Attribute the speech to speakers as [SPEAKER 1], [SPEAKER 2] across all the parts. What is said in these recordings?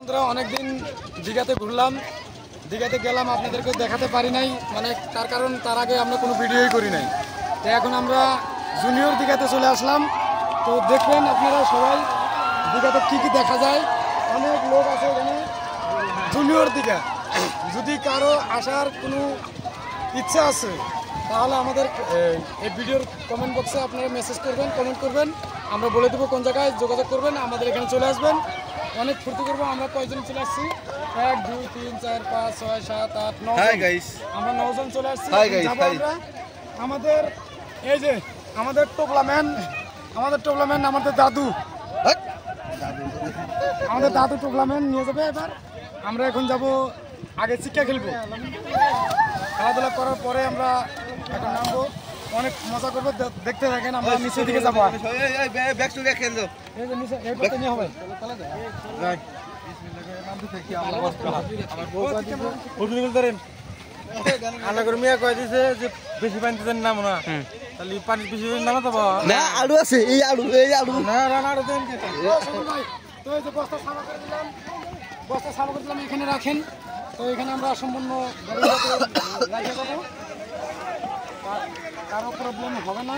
[SPEAKER 1] আমরা অনেকদিন দীঘাতে ঘুরলাম, দীঘাতে গেলাম, আপনাদেরকে দেখাতে পারি নাই, মানে তার কারণ তার আগে আমরা কোনো ভিডিওই করি নাই। তো এখন আমরা জুনিয়র দীঘাতে চলে আসলাম। তো দেখবেন আপনারা সবাই দীঘাতে কী কী দেখা যায়। অনেক লোক আছে এখানে জুনিয়র দীঘা। যদি কারো আসার কোনো ইচ্ছা আছে তাহলে আমাদের এই ভিডিওর কমেন্ট বক্সে আপনারা মেসেজ করবেন, কমেন্ট করবেন, আমরা বলে দেবো কোন জায়গায় যোগাযোগ করবেন, আমাদের এখানে চলে আসবেন। অনেক ফুর্তি করবো। আমরা কয়জন চলে আসছি? 1 2 3 4 5 6 7 8 9 আমরা 9 জন চলে আসছি। আমরা আমাদের এই যে আমাদের টোপলাম্যান, আমাদের দাদু টোপলাম্যান নিয়ে যাবে। এবার আমরা এখন যাব, আগে চিক্কা খেলবো, খেলাধুলা করার পরে আমরা এখন নামবো, অনেক মজা করবো। দেখতে থাকেন, আমরা নিচের দিকে যাবো। বেশি পানি নামো না, তাহলে পানি বেশি নামা যাবো না। আলু আছে, এই আলু না আলু দেন। তো এই যে বস্তা সাফা করে দিলাম, এখানে রাখেন। তো এখানে আমরা সম্পূর্ণ রেখে দেবো, কারো প্রবলেম হবে না।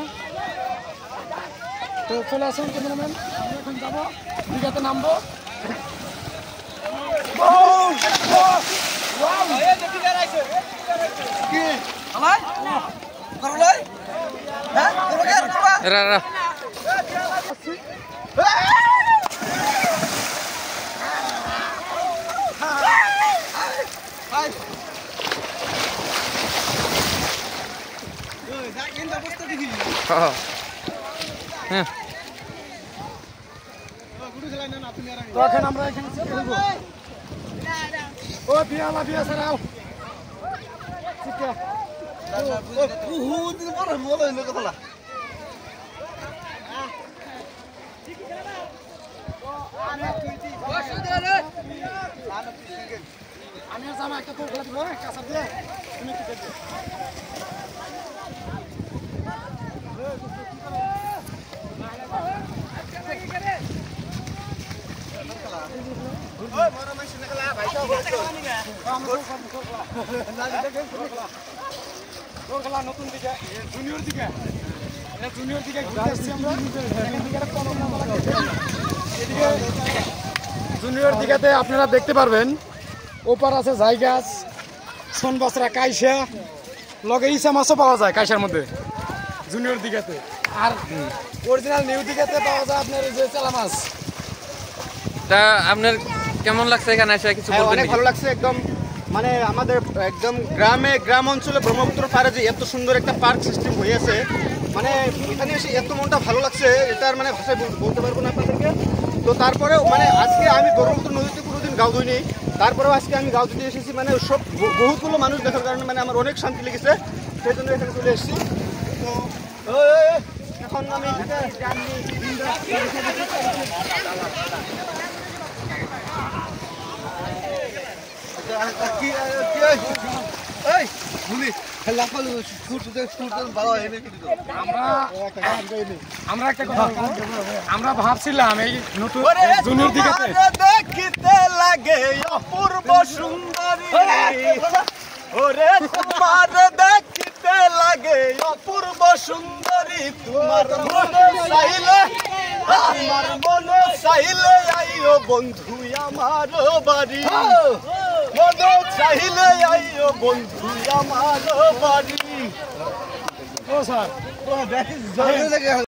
[SPEAKER 1] তো চলে আসুন ক্যামেরাম্যান, আমরা এখন যাবো, দীঘাতে নামবো। তো এখন আমরা এখানে খেলবো। ও বিয়ালা বিয়া সারাও আমি জামা একটা তো খেলা দিব, কাঁচা দিয়ে তুমি কি করবে? নতুন দিকে জুনিয়র দিকে ঘুরতে আসছি আমরা। জুনিয়র দিঘাতে আপনারা দেখতে পারবেন, ওপার আছে জায়গাছ, সোনবাসরা, কাইসা, লগে ইসা মাছও পাওয়া যায় কাইসার মধ্যে জুনিয়র দিঘাতে। আর অরিজিনাল নিউ দিঘাতে পাওয়া যায় আপনার এই যে চেলা মাছ।
[SPEAKER 2] তা আপনার কেমন লাগছে এখানে এসে? কিছু বলবেন?
[SPEAKER 3] অনেক ভালো লাগছে, একদম মানে আমাদের একদম গ্রাম অঞ্চলে ব্রহ্মপুত্র পাড়ে যে এত সুন্দর একটা পার্ক সিস্টেম হয়েছে, মানে এখানে এসে এত মনটা ভালো লাগছে, এটার মানে ভাষায় বলতে পারবো না আপনাদেরকে। তো তারপরেও মানে আজকে আমি ব্রহ্মপুত্র নদীতে কোনোদিন গাও ধুইনি, তারপরেও আজকে আমি গাও ধুতে এসেছি, মানে সব বহুতগুলো মানুষ দেখার কারণে মানে আমার অনেক শান্তি লেগেছে, সেই জন্য এখানে চলে এসেছি। তো এখন আমি
[SPEAKER 1] আমরা ভাবছিলাম এই নতুন জুনিয়র দিঘাতে
[SPEAKER 3] দেখিতে লাগে অপূর্ব সুন্দরী, ওরে তোমার দেখিতে লাগে অপূর্ব সুন্দরী, তোমার মনে চাইলে আইও বন্ধু আমার বাড়ি, মনে চাইলে আইও বন্ধু আমার বাড়ি।
[SPEAKER 1] ও স্যার
[SPEAKER 3] দেখিস